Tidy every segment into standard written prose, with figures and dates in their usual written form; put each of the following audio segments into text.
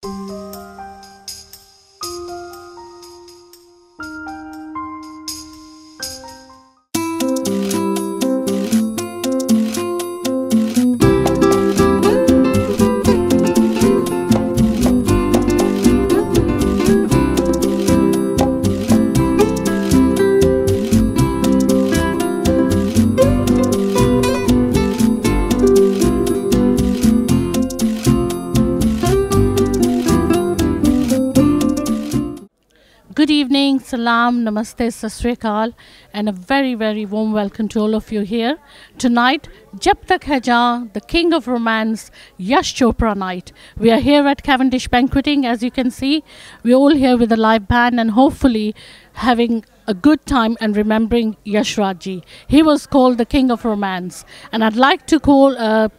Good evening, salam, namaste, sat sri akal, and a very, very warm welcome to all of you here. Tonight, Jab Tak Hai Jaan, the king of romance, Yash Chopra night. We are here at Cavendish Banqueting, as you can see. We're all here with a live band and hopefully having a good time and remembering Yash Raj ji. He was called the king of romance. And I'd like to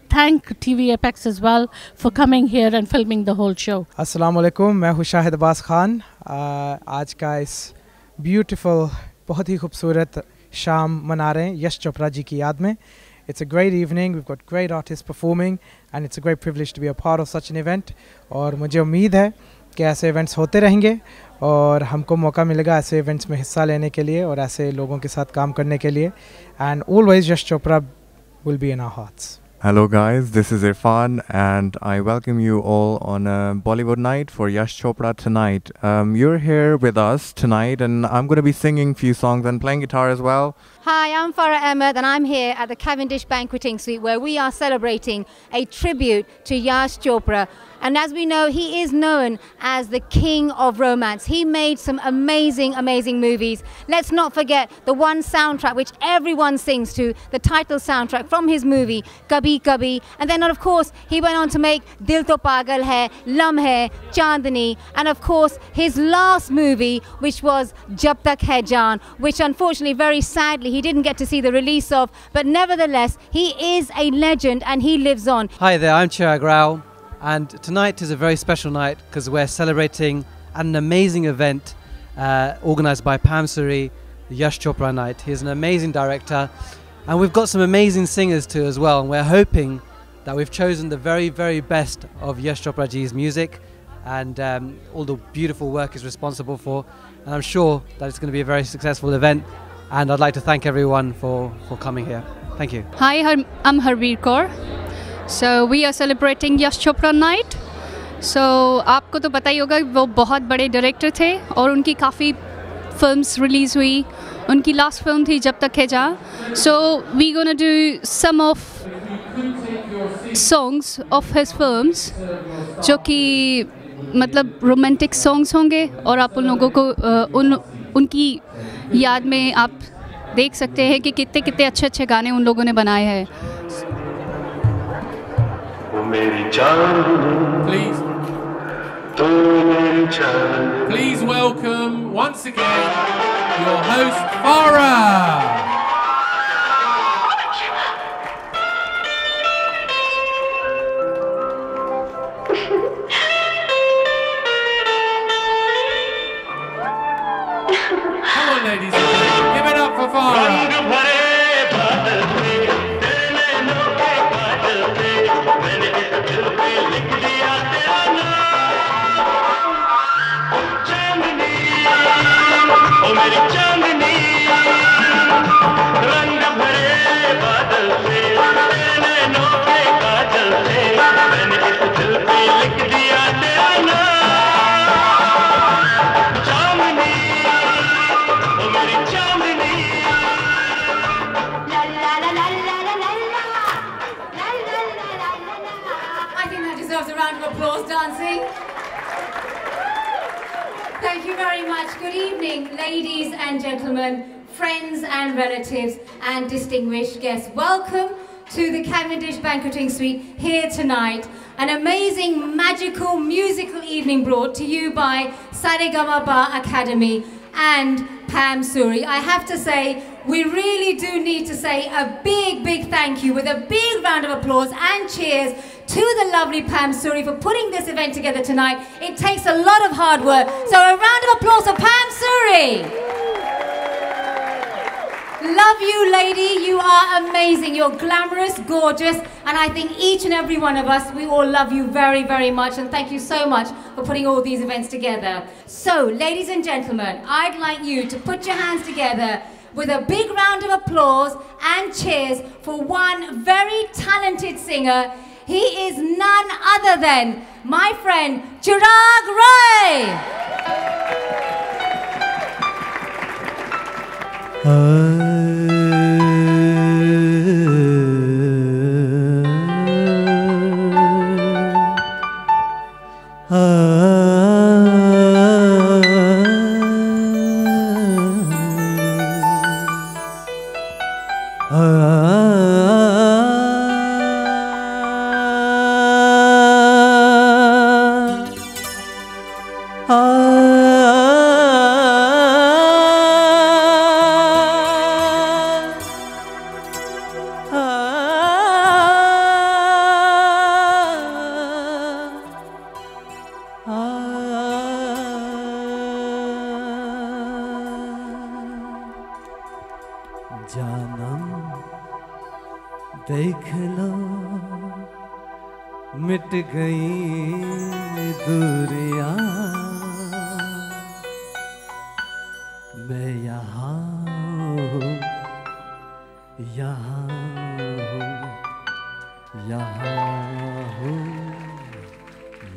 thank TV Apex as well for coming here and filming the whole show. Assalamu alaikum, मैं हूँ शाहिद अब्बास खान. आज का इस beautiful बहुत ही खूबसूरत शाम मना रहे हैं यश चोपड़ा जी की याद में. It's a great evening, we've got great artists performing and it's a great privilege to be a part of such an event. और मुझे उम्मीद है कि ऐसे इवेंट्स होते रहेंगे और हमको मौका मिलेगा ऐसे इवेंट्स में हिस्सा लेने के लिए और ऐसे लोगों के साथ काम करने के लिए. And always Yash Chopra will be in our hearts. Hello guys, this is Irfan and I welcome you all on a Bollywood night for Yash Chopra tonight. You're here with us tonight and I'm going to be singing a few songs and playing guitar as well. Hi, I'm Farah Ahmed and I'm here at the Cavendish Banqueting Suite where we are celebrating a tribute to Yash Chopra. And as we know, he is known as the king of romance. He made some amazing, amazing movies. Let's not forget the one soundtrack which everyone sings to, the title soundtrack from his movie, Kabhi Kabhi. And then, of course, he went on to make Dil To Pagal Hai, Lamhe, Chandni, and of course, his last movie, which was Jab Tak Hai Jaan, which unfortunately, very sadly, he didn't get to see the release of. But nevertheless, he is a legend and he lives on. Hi there, I'm Chirag Rao. And tonight is a very special night because we're celebrating an amazing event organised by Pam Suri, the Yash Chopra night. He's an amazing director and we've got some amazing singers too as well, and we're hoping that we've chosen the very, very best of Yash Chopra ji's music and all the beautiful work he's responsible for, and I'm sure that it's going to be a very successful event, and I'd like to thank everyone for coming here. Thank you. Hi, I'm Harveer Kaur. So we are celebrating Yash Chopra night. So आपको तो पता ही होगा वो बहुत बड़े director थे और उनकी काफ़ी फिल्म्स रिलीज़ हुई. उनकी लास्ट फिल्म थी जब तक है जहाँ. So we gonna do some of songs of his films जो कि मतलब रोमांटिक सॉन्ग्स होंगे और आप उन लोगों को उनकी याद में आप देख सकते हैं कि कितने कितने अच्छे अच्छे गाने उन लोगों ने बनाए हैं. Please welcome once again your host Farah. Come on, ladies and gentlemen, give it up for Farah. A round of applause, dancing. Thank you very much. Good evening, ladies and gentlemen, friends and relatives, and distinguished guests. Welcome to the Cavendish Banqueting Suite here tonight. An amazing, magical, musical evening brought to you by Saregama Academy and Pam Suri. I have to say, we really do need to say a big, big thank you with a big round of applause and cheers to the lovely Pam Suri for putting this event together tonight. It takes a lot of hard work. So a round of applause for Pam Suri. Love you, lady. You are amazing. You're glamorous, gorgeous, and I think each and every one of us, we all love you very, very much. And thank you so much for putting all these events together. So, ladies and gentlemen, I'd like you to put your hands together with a big round of applause and cheers for one very talented singer. He is none other than my friend Chirag Rai. जानम देख लो मिट गई दूरियां मैं यहाँ हूँ यहाँ हूँ यहाँ हूँ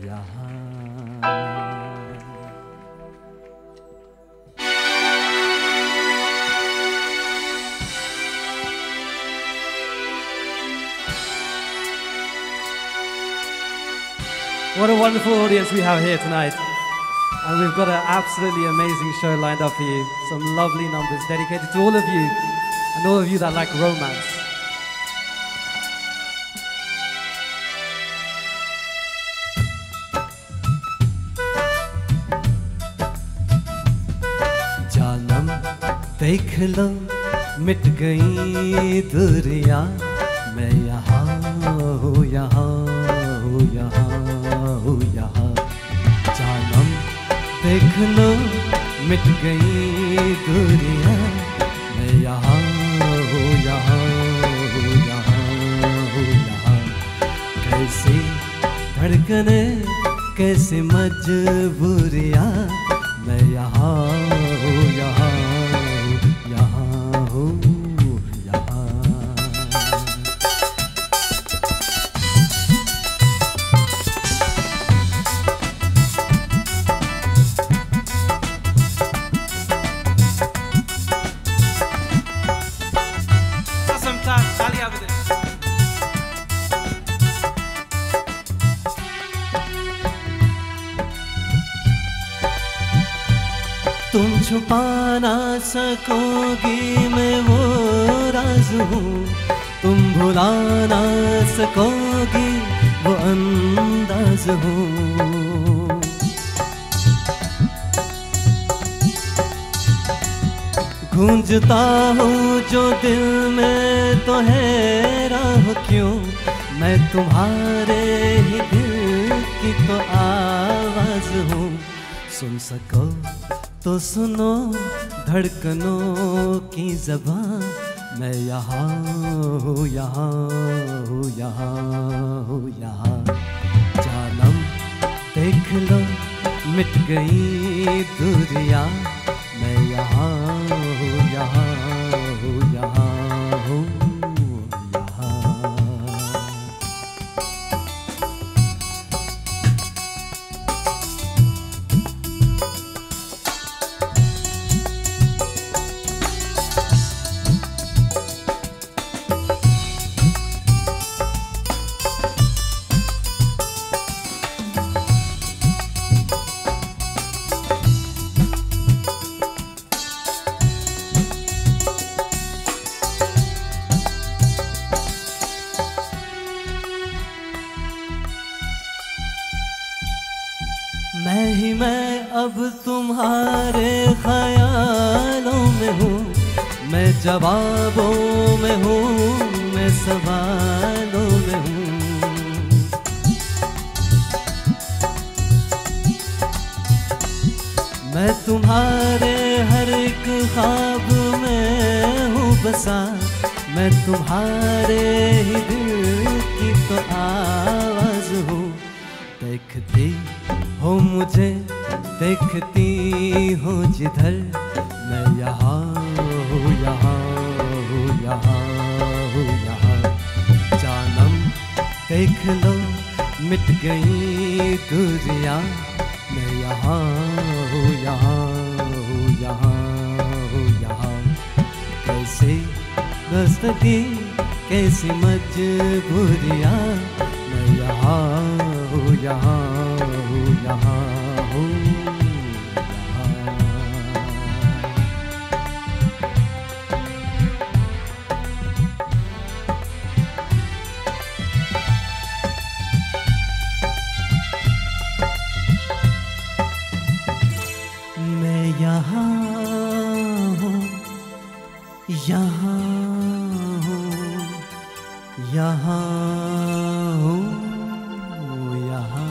यहाँ What a wonderful audience we have here tonight. And we've got an absolutely amazing show lined up for you. Some lovely numbers dedicated to all of you and all of you that like romance. जानम देख लो मिट गई दूरियां मैं यहाँ हूँ यहाँ हूँ यहाँ यहाँ जानम देख लो मिट गई दूरियां मैं यहाँ हूँ यहाँ हूँ यहाँ हूँ यहाँ कैसी धड़कने कैसी मजबूरियां मैं यहाँ हूँ यहाँ हूँ यहाँ हूँ यहाँ तुम छुपा ना सकोगी मैं वो राज हूँ तुम भुला ना सकोगी वो अंदाज हूँ गूंजता हूँ जो दिल में तो है राह क्यों मैं तुम्हारे ही दिल की तो आवाज हूँ सुन सको तो सुनो धड़कनों की ज़बान मैं यहाँ हूँ यहाँ हूँ यहाँ हूँ यहाँ जानम देख लो मिट गई दूरियां मैं यहाँ हूँ यहाँ हूँ यहाँ हूँ मैं ही मैं अब तुम्हारे ख्यालों में हूँ मैं जवाबों में हूँ मैं सवालों में हूँ मैं तुम्हारे हर एक ख्वाब में हूँ बसा, मैं तुम्हारे ही दिल की तो आवाज हूँ। देखती हो मुझे, देखती हो जिधर, मैं यहाँ हूँ, यहाँ हूँ, यहाँ हूँ, यहाँ। जानम देख लो मिट गई दूरियां, मैं यहाँ हूँ, यहाँ हूँ, यहाँ हूँ, यहाँ। कैसी दस्तगी, कैसी मजबूरियां, मैं यहाँ हूँ, यहाँ हूँ, यहाँ हूँ, यहाँ। मैं यहाँ हूँ, यहाँ हूँ, यहाँ हूँ, यहाँ।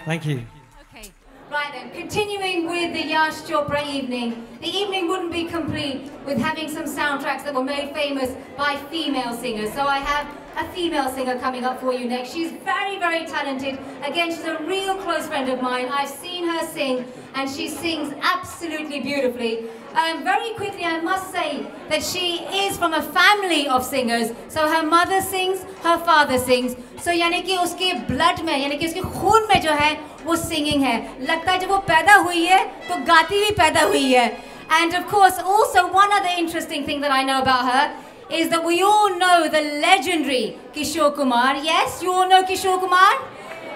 Thank you. Okay, right then, continuing with the Yash Chopra evening. The evening wouldn't be complete with having some soundtracks that were made famous by female singers. So I have a female singer coming up for you next. She's very, very talented. Again, she's a real close friend of mine. I've seen her sing and she sings absolutely beautifully. Very quickly, I must say that she is from a family of singers. So her mother sings, her father sings. So यानी कि उसके blood में, यानी कि उसके खून में जो है वो singing है. लगता है जब वो पैदा हुई है तो गाती भी पैदा हुई है. And of course, also one other interesting thing that I know about her is that we all know the legendary Kishore Kumar. Yes, you all know Kishore Kumar?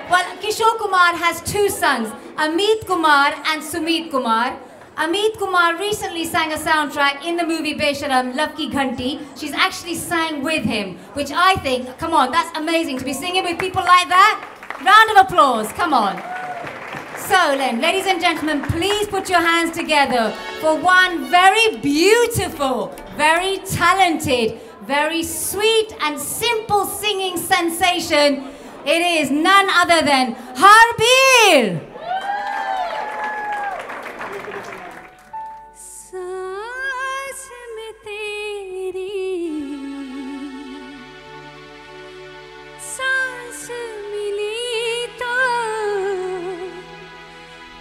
Well, Kishore Kumar has two sons, Amit Kumar and Sumit Kumar. Amit Kumar recently sang a soundtrack in the movie Besharam, Love Ki Ghanti. She's actually sang with him, which I think, come on, that's amazing to be singing with people like that. Round of applause, come on. So then, ladies and gentlemen, please put your hands together for one very beautiful, very talented, very sweet and simple singing sensation. It is none other than Harbir.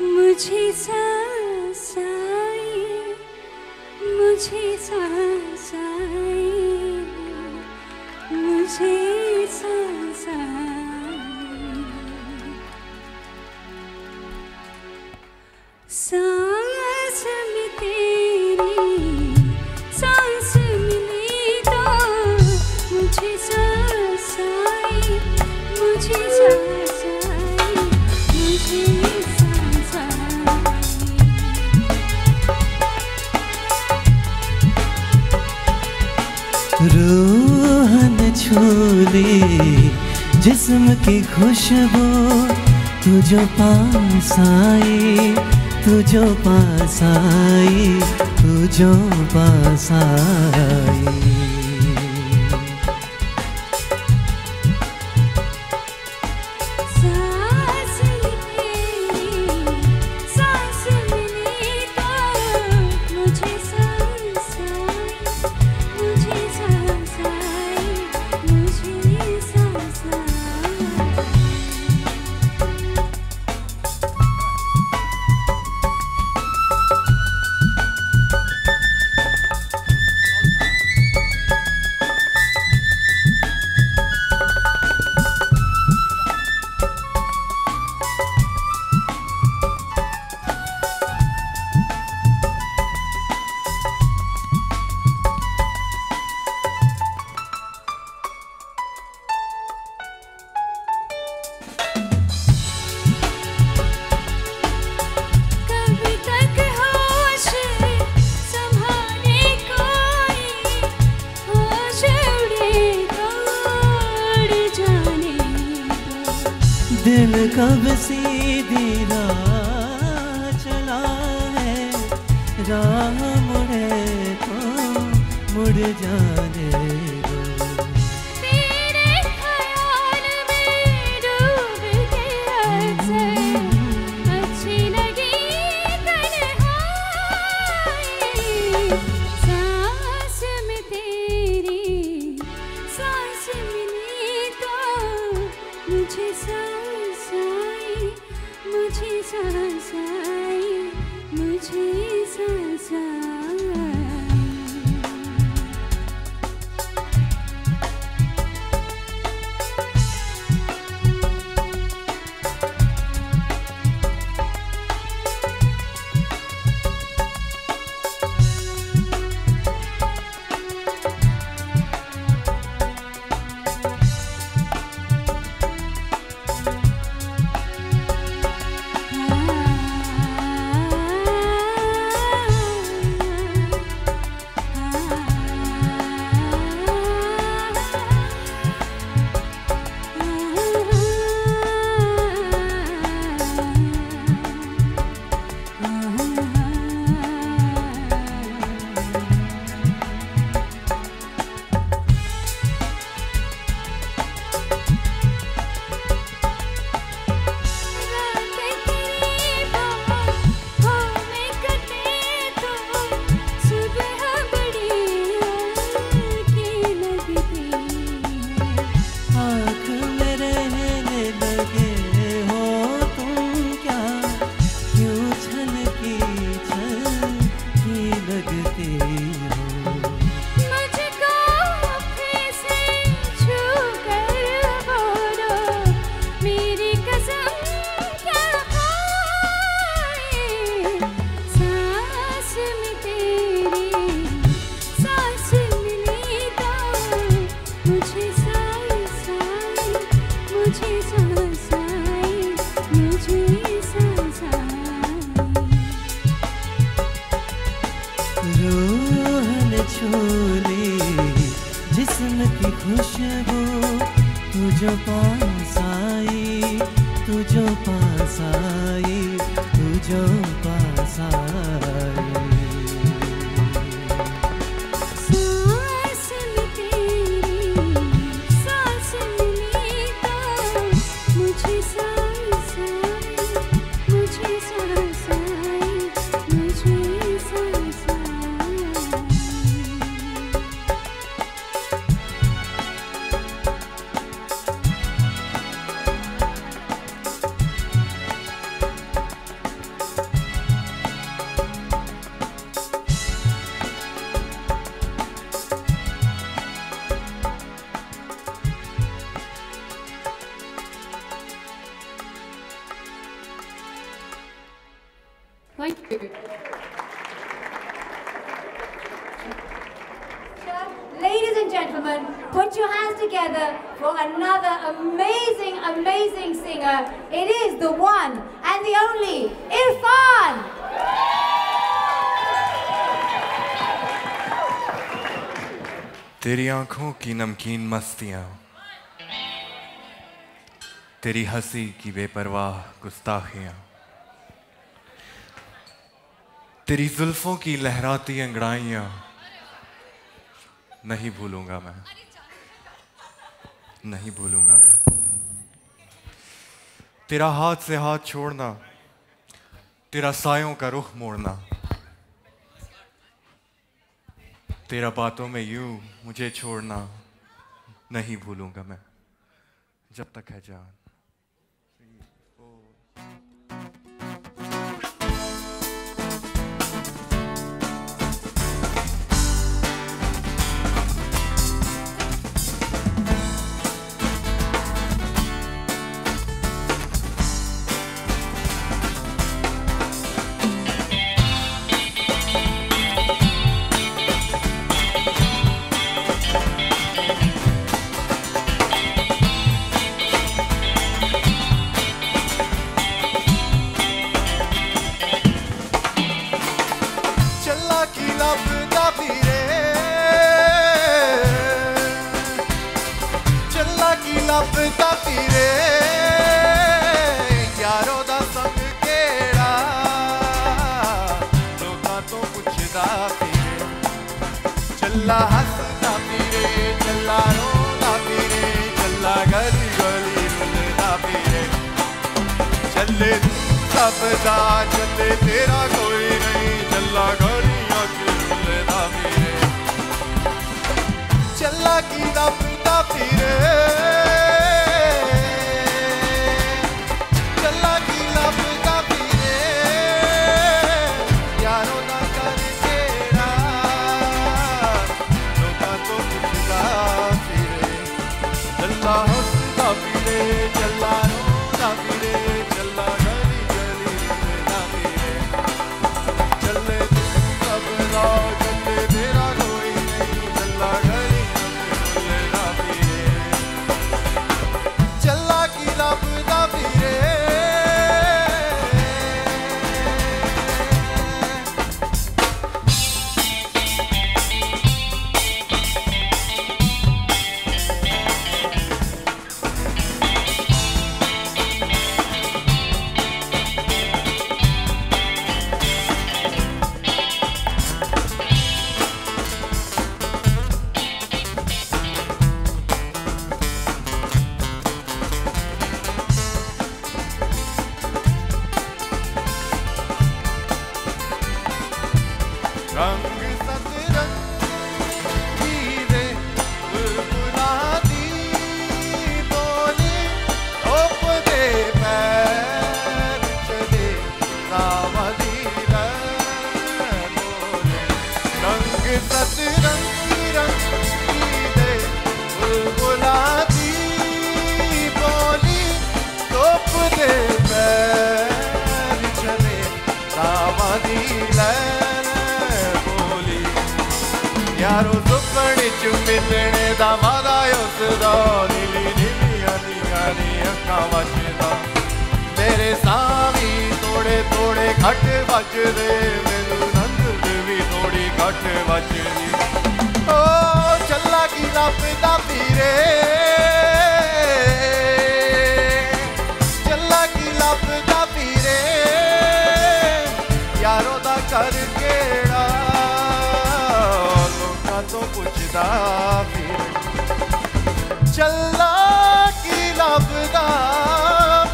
मुझे सांस आई, मुझे सांस आई, मुझे सांस आई। सांस में तेरी सांस मिली तो मुझे सांस आई, मुझे सांस आई, मुझे रूह ने छू ली जिस्म की खुशबू, तू जो पास आई, तू जो पास आई, तू जो पास आई। दिल कब सीधी राह चला है, राह मुड़े तो मुड़ जाने दो। तेरे ख्याल में डूब के अक्सर अच्छी लगी तन्हाई, मुझे सांस आई, मुझे सांस आई, मुझे सांस आई। Ladies and gentlemen, put your hands together for another amazing, amazing singer. It is the one and the only Irfan. तेरी आंखों की नमकीन मस्तियां, तेरी हंसी की बेपरवाह गुस्ताखियां, तेरी जुल्फों की लहराती अंगड़ाइयां नहीं भूलूंगा मैं, नहीं भूलूंगा मैं। तेरा हाथ से हाथ छोड़ना, तेरा सायों का रुख मोड़ना, तेरा बातों में यूं मुझे छोड़ना नहीं भूलूंगा मैं जब तक है जान। चला हंसता फिरे, चला रोता फिरे, चला गली गली रुलता फिरे, चले सब जा चले तेरा कोई नहीं, चला गलियों की रुलता फिरे, चला की रफ्ता फिरे, फिरे चला रोंदा फिरे चला गली गली रुलदा फिरे चले तू सबदा चले तेरा कोई नहीं चला गली रुलदा फिरे चला की लभदा फिरे रंग सतरंगी दे बुलबुलां दी बोली धुप दे पैर चले रावां दी बोले रंग सतरंगी दे बुलबुलां दी बोली धुप दे पैर चले रावां दी यारो सुपने च मिलने दा वादा उसदा नीली नीलियां नी अक्खां वचदा मेरे सावी थोड़े थोड़े घट वजदे मैनू नंद भी थोड़ी घट वजदी ओ चला की लभदा फिरे चला की लभदा फिरे यारो दा कर केड़ा तो पुछदा फिर चला की लभदा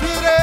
फिरे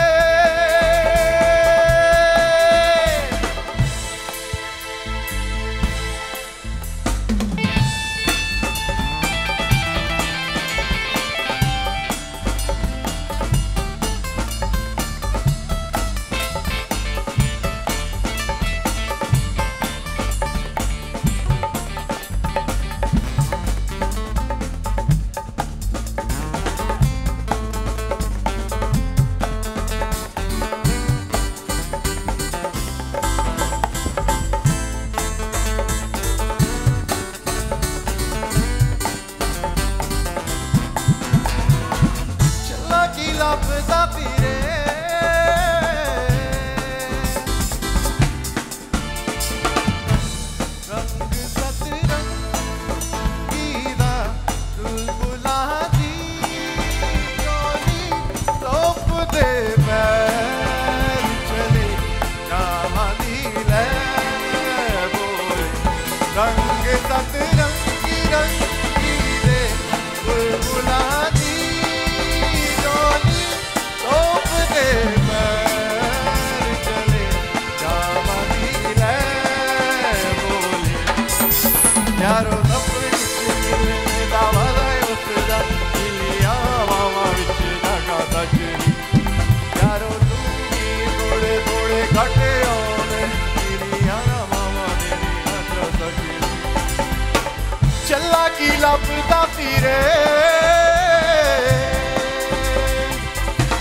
लभदा फिरे रंग सतरंगी दा बुलबुलां दी डोली धुप दे पैर चले रावां दी लै बोले रंग सतरंगी दे बुलबुलां दी यारो सपने च मिलने दा वादा उसदा नीलियां वावां विच धागा सजदी यारो तू भी थोड़े थोड़े घट आउंदे नीलियां वावां मेरी नजर सजदी चला की लभदा फिरे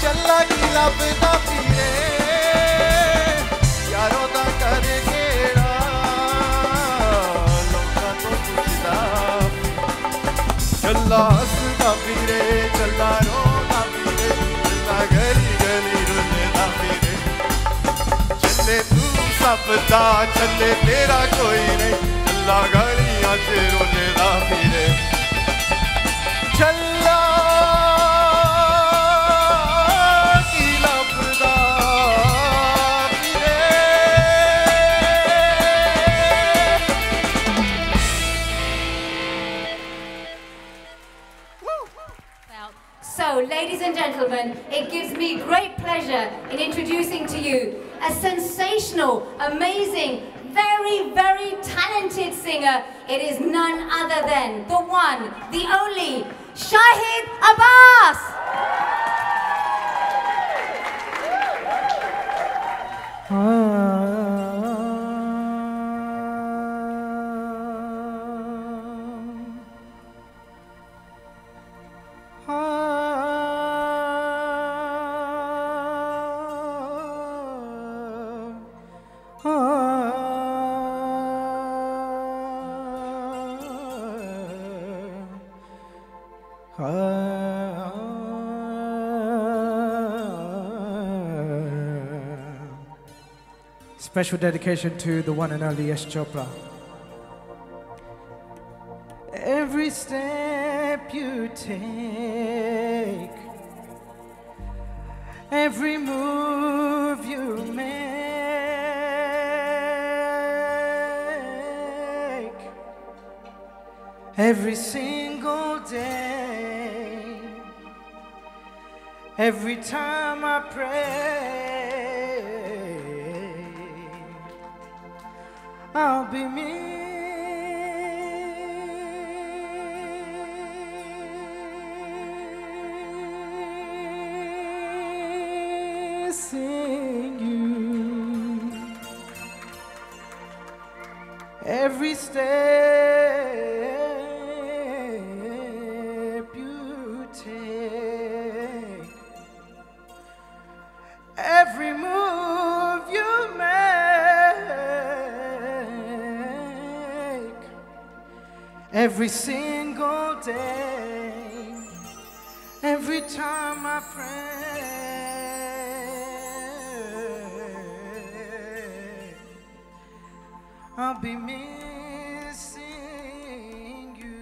चला की लभदा फिरे यारो दा कर केड़ा लोकां तो पुछदा चला हसदा फिरे चला रोंदा फिरे चला गली गली रुलदा फिरे चले तू सबदा चले तेरा कोई नहीं चला गलियां च रुलदा फिरे चला So, ladies and gentlemen, it gives me great pleasure in introducing to you a sensational, amazing, very, very talented singer. It is none other than the one, the only, Shahid Abbas! Special dedication to the one and only Yash Chopra. Every step you take, every move you make, every single day, every time I pray, I'll be missing you. Every step you take, every move you make, every single day, every time I pray, I'll be missing you.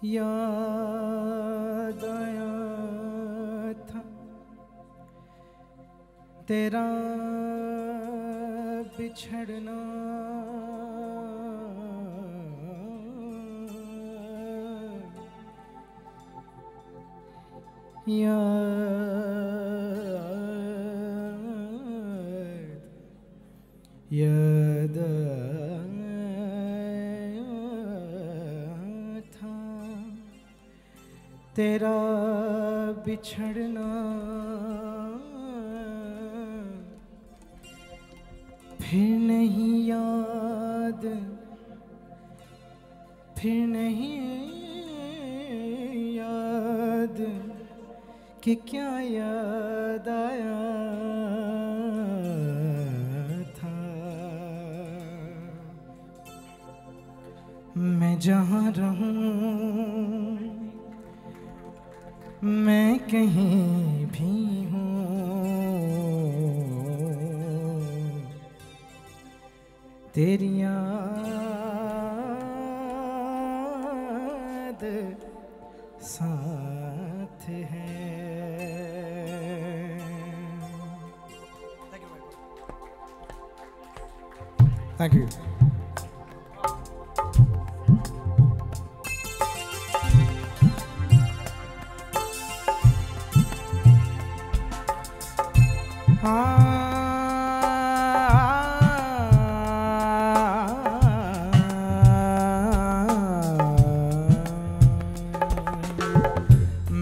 याद आया था तेरा बिछड़ना, याद था तेरा बिछड़ना, फिर नहीं याद, फिर नहीं याद कि क्या याद आया था। मैं जहाँ रहूं, मैं कहीं भी हूँ, तेरी याद साथ है। Thank you.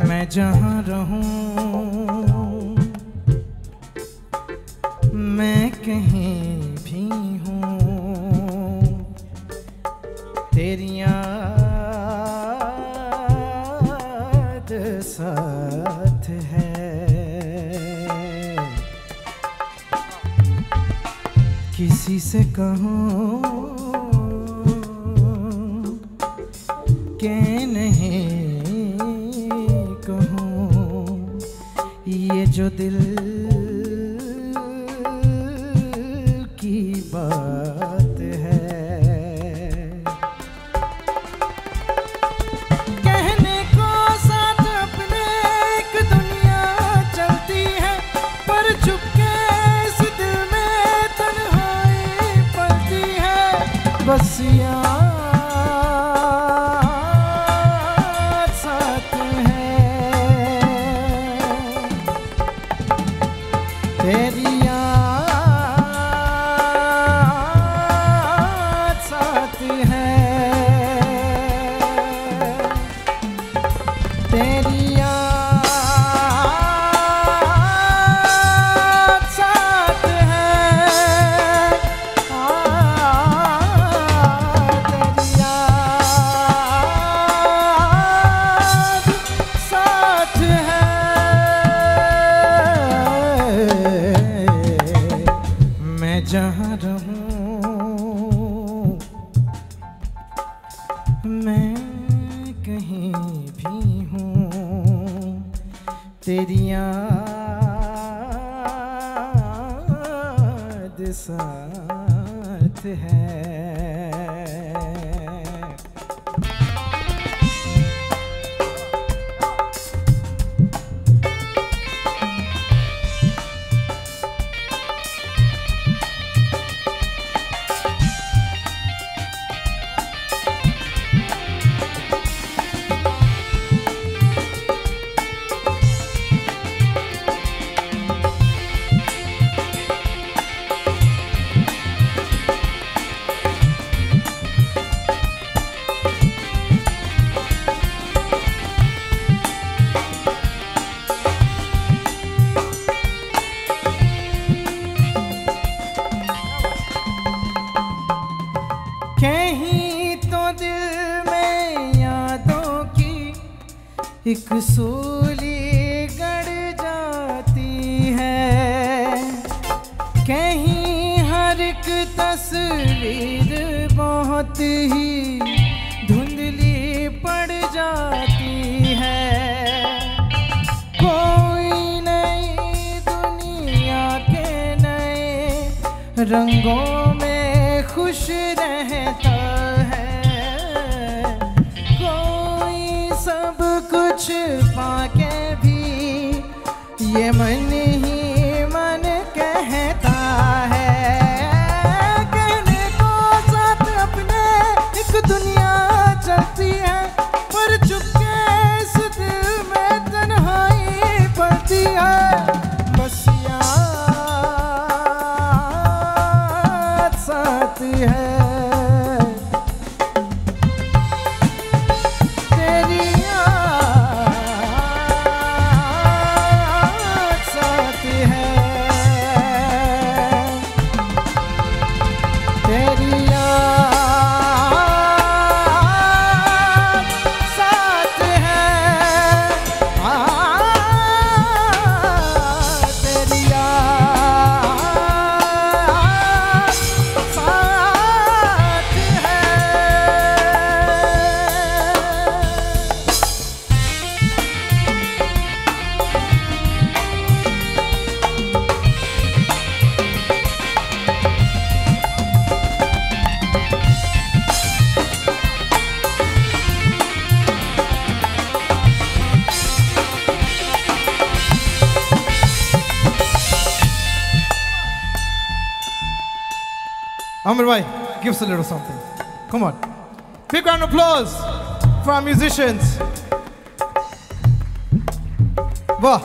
मैं जहाँ रहूं, मैं कहीं भी हूँ, तेरी याद साथ है। किसी से कहूँ कि नहीं कहूँ, ये जो दिल की बात है। कहने को साथ अपने एक दुनिया चलती है, पर चुपके इस दिल में तन्हाई पलती है। बस तेरी याद साथ है। तेरी याद साथ है। कहीं तो दिल में यादों की एक सूली गड़ जाती है, कहीं हर एक तस्वीर बहुत ही धुंधली पड़ जाती है। कोई नई दुनिया के नए रंगों में खुश रहता है, कोई सब कुछ पाके भी ये मन ही मन कहता है। कहने को साथ अपने एक दुनिया चलती है, पर चुपके इस दिल में तन्हाई पड़ती है। बस याद साथ है, तेरी याद साथ है, तेरी याद साथ है, तेरी याद साथ है। Amir bhai, give us a little something. Come on. Big round of applause for our musicians. Wah.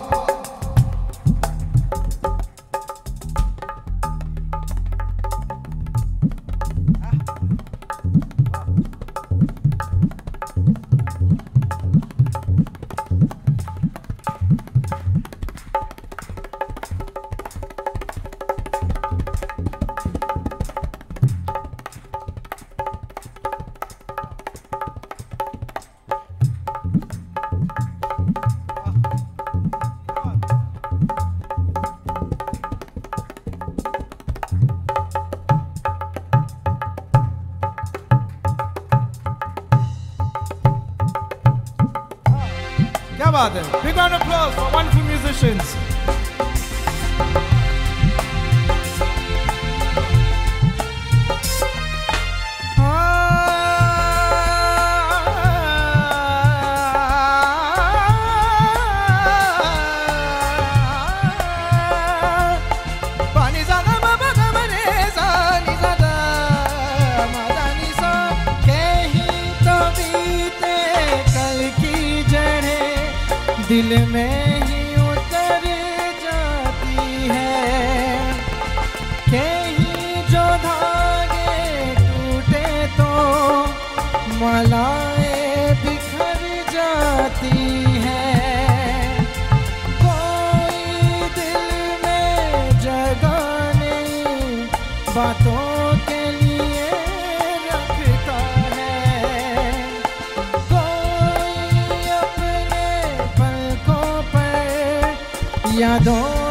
क्या बात है? Big round of applause for wonderful musicians. दिल में ही उतर जाती है, कहीं जो धागे टूटे तो मालाएं बिखर जाती है। कोई दिल में जगह नहीं बातों के लिए रखता है, कोई अपने पलकों पर यादों